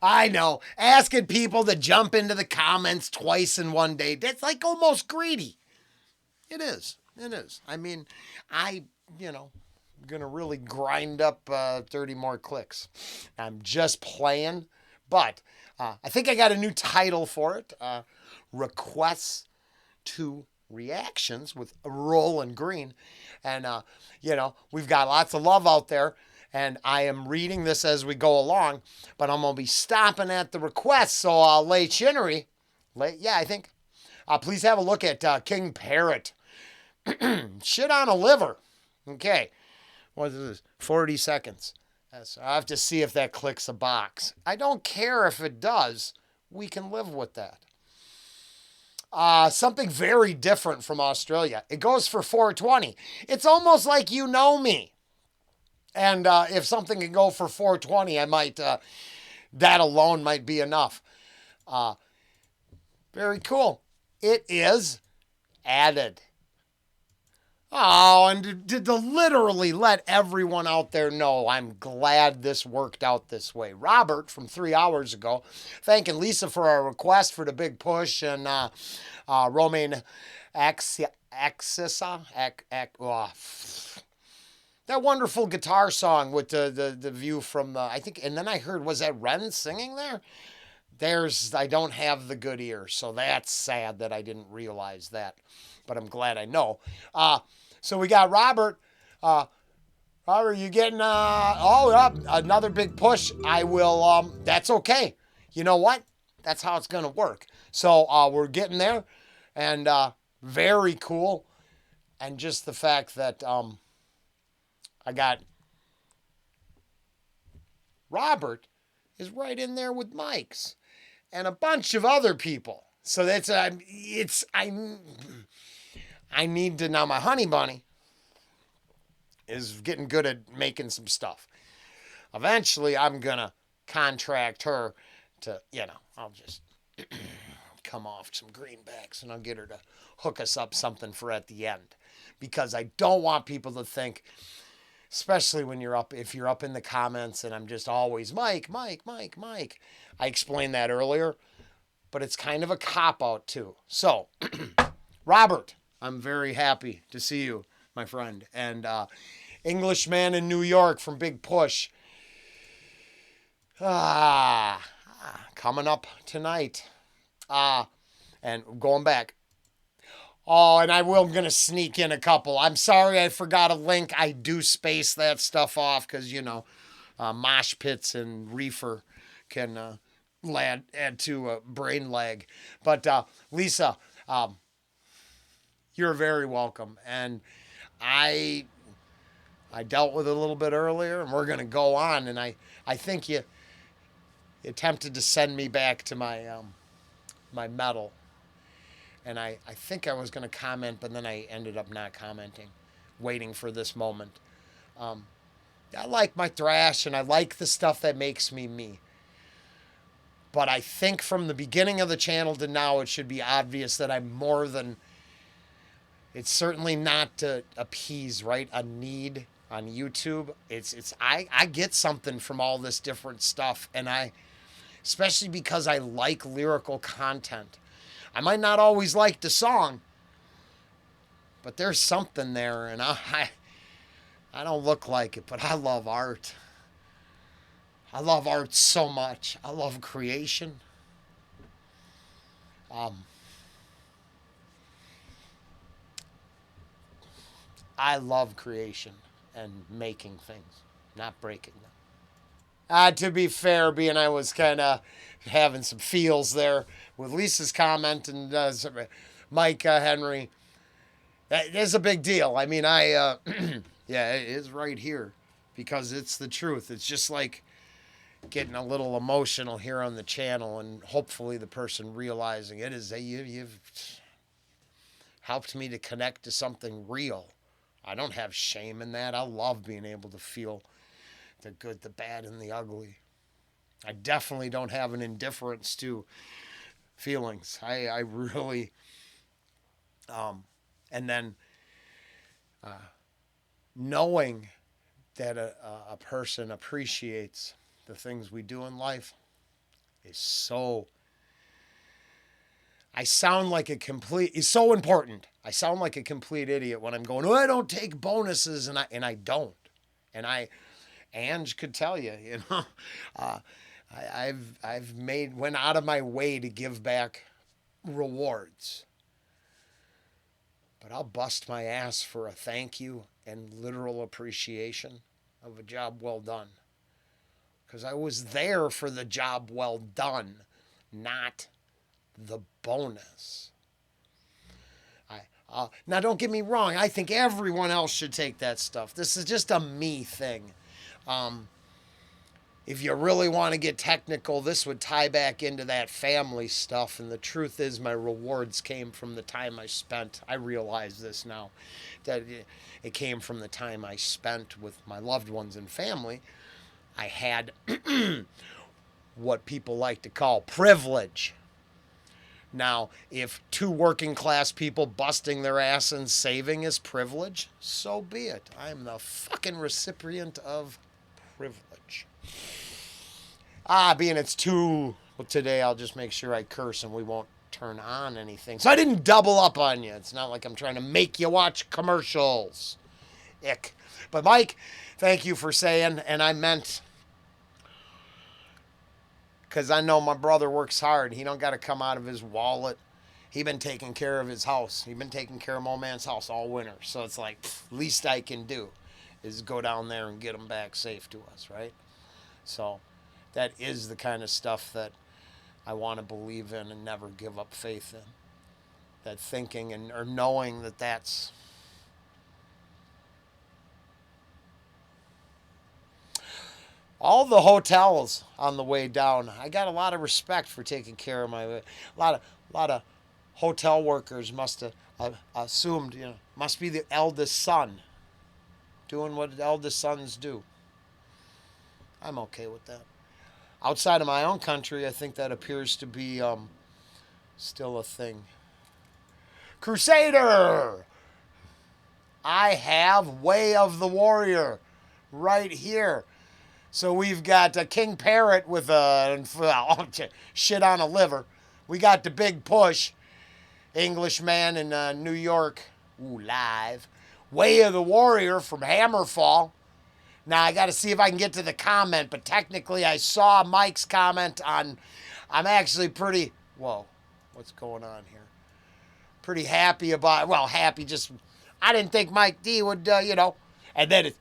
I know. Asking people to jump into the comments twice in one day, that's like almost greedy. It is. It is. I mean, I, you know, going to really grind up 30 more clicks. I'm just playing, but I think I got a new title for it. Requests to Reactions with Rollen Green. And, we've got lots of love out there. And I am reading this as we go along, but I'm going to be stopping at the requests. So, Lay Chinnery, I think, please have a look at King Parrot. Shit on a liver. Okay. What is this? 40 seconds. So I have to see if that clicks a box. I don't care if it does. We can live with that. Something very different from Australia. It goes for 420. It's almost like you know me. And if something can go for 420, I might, that alone might be enough. Very cool. It is added. Oh, and to literally let everyone out there know, I'm glad this worked out this way. Robert from 3 hours ago, thanking Lisa for our request for the big push, and Romaine Axisa, that wonderful guitar song with the view from the, I think, and then I heard, was that Ren singing there? I don't have the good ear, so that's sad that I didn't realize that, but I'm glad I know. So we got Robert. Robert, you getting, another big push. I will, that's okay. You know what? That's how it's going to work. So we're getting there, and very cool. And just the fact that I got Robert is right in there with Mike's and a bunch of other people. So that's, I need to, now my honey bunny is getting good at making some stuff. Eventually, I'm going to contract her to, I'll just come off some greenbacks and I'll get her to hook us up something for at the end. Because I don't want people to think, especially when if you're up in the comments and I'm just always, Mike. I explained that earlier, but it's kind of a cop-out too. So, Robert, I'm very happy to see you, my friend. And Englishman in New York from Big Push. Coming up tonight. And going back. Oh, and I'm going to sneak in a couple. I'm sorry I forgot a link. I do space that stuff off because, mosh pits and reefer can add to a brain lag. But Lisa, you're very welcome. And I dealt with it a little bit earlier, and we're going to go on. And I think you attempted to send me back to my my medal. And I think I was going to comment, but then I ended up not commenting, waiting for this moment. I like my thrash, and I like the stuff that makes me me. But I think from the beginning of the channel to now, it should be obvious that I'm more than... It's certainly not to appease, right, a need on YouTube. I get something from all this different stuff, and especially because I like lyrical content. I might not always like the song, but there's something there, and I don't look like it, but I love art. I love art so much. I love creation. I love creation and making things, not breaking them. To be fair, being I was kind of having some feels there with Lisa's comment and Mike Henry. That is a big deal. I mean, yeah, it is right here because it's the truth. It's just like getting a little emotional here on the channel, and hopefully the person realizing it is that you've helped me to connect to something real. I don't have shame in that. I love being able to feel the good, the bad, and the ugly. I definitely don't have an indifference to feelings. I really, and then knowing that a person appreciates the things we do in life, is so. I sound like a complete. It's so important. I sound like a complete idiot when I'm going. Oh, I don't take bonuses, and I don't. And Ange could tell you, uh, I've went out of my way to give back rewards, but I'll bust my ass for a thank you and literal appreciation of a job well done, because I was there for the job well done, not the bonus. Now, don't get me wrong. I think everyone else should take that stuff. This is just a me thing. If you really want to get technical, this would tie back into that family stuff. And the truth is, my rewards came from the time I spent. I realize this now, that it came from the time I spent with my loved ones and family. I had what people like to call privilege. Now, if two working class people busting their ass and saving is privilege, so be it. I'm the fucking recipient of privilege. Being it's two, well, today I'll just make sure I curse and we won't turn on anything. So I didn't double up on you. It's not like I'm trying to make you watch commercials. Ick. But Mike, thank you for saying, and I meant, because I know my brother works hard. He don't got to come out of his wallet. He been taking care of his house. He been taking care of my man's house all winter. So it's like, least I can do is go down there and get him back safe to us, right? So that is the kind of stuff that I want to believe in and never give up faith in. That thinking and or knowing that that's all the hotels on the way down. I got a lot of respect for taking care of a lot of hotel workers must have assumed, must be the eldest son doing what eldest sons do. I'm okay with that. Outside of my own country, I think that appears to be still a thing. Crusader! I have Way of the Warrior right here. So we've got a King Parrot with a shit on a liver. We got the Big Push, Englishman in New York, live. Way of the Warrior from Hammerfall. Now I got to see if I can get to the comment, but technically I saw Mike's comment on. I'm actually pretty. Whoa, what's going on here? Pretty happy about. Well, happy. Just I didn't think Mike D would, And then it's.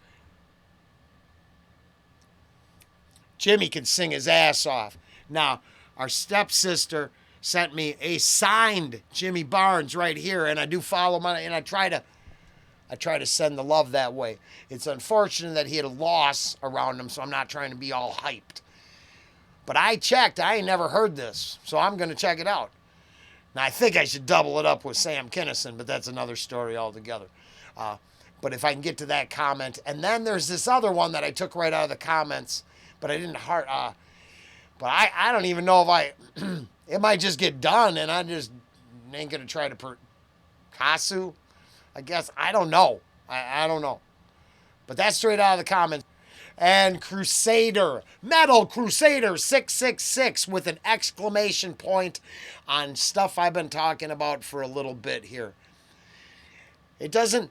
Jimmy can sing his ass off. Now, our stepsister sent me a signed Jimmy Barnes right here, and I do follow my, and I try to send the love that way. It's unfortunate that he had a loss around him, so I'm not trying to be all hyped. But I checked. I ain't never heard this, so I'm going to check it out. Now, I think I should double it up with Sam Kinison, but that's another story altogether. But if I can get to that comment. And then there's this other one that I took right out of the comments, but I didn't heart. But I don't even know if it might just get done, and I just ain't going to try to Kasu, I guess. I don't know. I don't know. But that's straight out of the comments. And Crusader, Metal Crusader 666 with an exclamation point on stuff I've been talking about for a little bit here. It doesn't,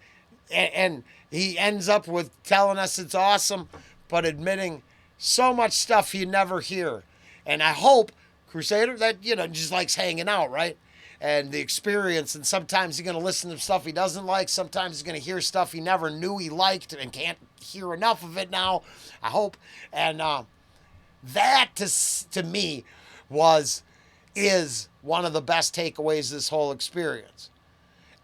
and he ends up with telling us it's awesome, but admitting so much stuff you never hear. And I hope, Crusader, that, just likes hanging out, right? And the experience, and sometimes he's going to listen to stuff he doesn't like. Sometimes he's going to hear stuff he never knew he liked and can't hear enough of it now, I hope. And that, to me, is one of the best takeaways of this whole experience.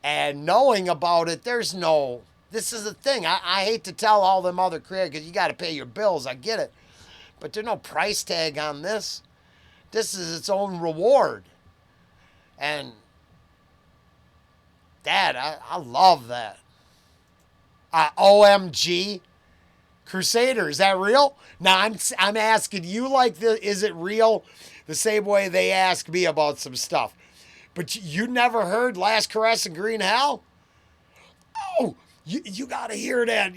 And knowing about it, this is the thing. I hate to tell all them other creators, because you got to pay your bills, I get it. But there's no price tag on this. This is its own reward. And Dad, I love that. OMG, Crusader, is that real? Now I'm asking you is it real? The same way they ask me about some stuff. But you never heard Last Caress in Green Hell? Oh, you got to hear that.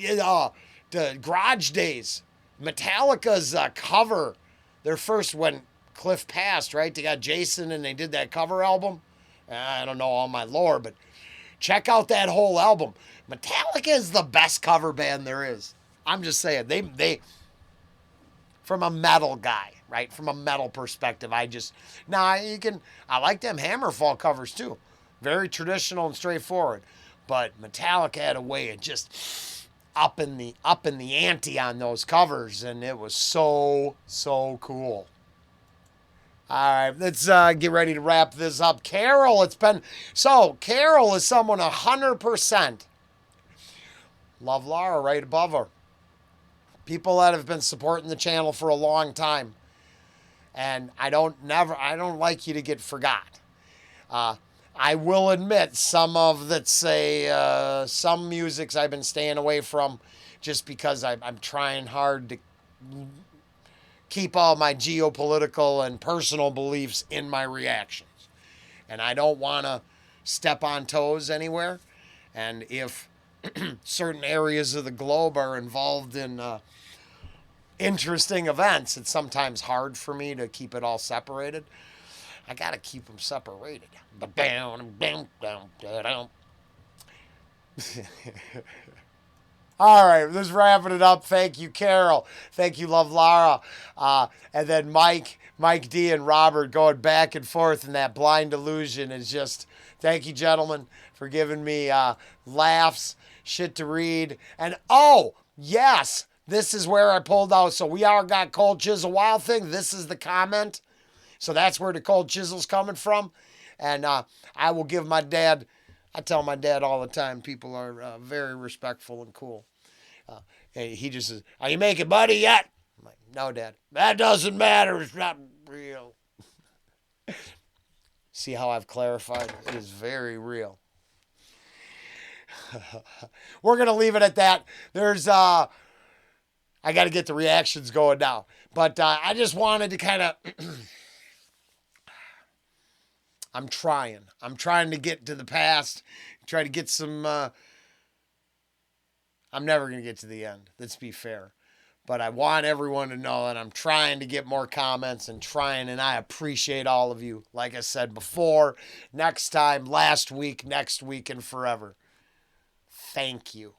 The Garage Days, Metallica's cover, their first when Cliff passed, right? They got Jason and they did that cover album. I don't know all my lore, but check out that whole album. Metallica is the best cover band there is. I'm just saying. They from a metal guy, right? From a metal perspective, I like them Hammerfall covers too. Very traditional and straightforward. But Metallica had a way of just upping the ante on those covers, and it was so cool. All right, let's get ready to wrap this up. Carol, Carol is someone 100%. Love Laura right above her. People that have been supporting the channel for a long time. And I don't like you to get forgot. I will admit some musics I've been staying away from just because I'm trying hard to keep all my geopolitical and personal beliefs in my reactions. And I don't want to step on toes anywhere. And if certain areas of the globe are involved in interesting events, it's sometimes hard for me to keep it all separated. I got to keep them separated. All right, let's wrapping it up. Thank you, Carol. Thank you, Love Lara. And then Mike D, and Robert going back and forth in that blind illusion is just, thank you, gentlemen, for giving me laughs, shit to read. And oh, yes, this is where I pulled out. So we all got Cold Chisel Wild thing. This is the comment. So that's where the cold chisel's coming from. And I will give my dad, I tell my dad all the time, people are very respectful and cool. And he just says, are you making money yet? I'm like, no, Dad. That doesn't matter. It's not real. See how I've clarified? It is very real. We're going to leave it at that. There's, I got to get the reactions going now. But I just wanted to kind of... I'm trying to get to the past, try to get some, I'm never going to get to the end. Let's be fair. But I want everyone to know that I'm trying to get more comments and I appreciate all of you. Like I said before, next time, last week, next week, and forever. Thank you.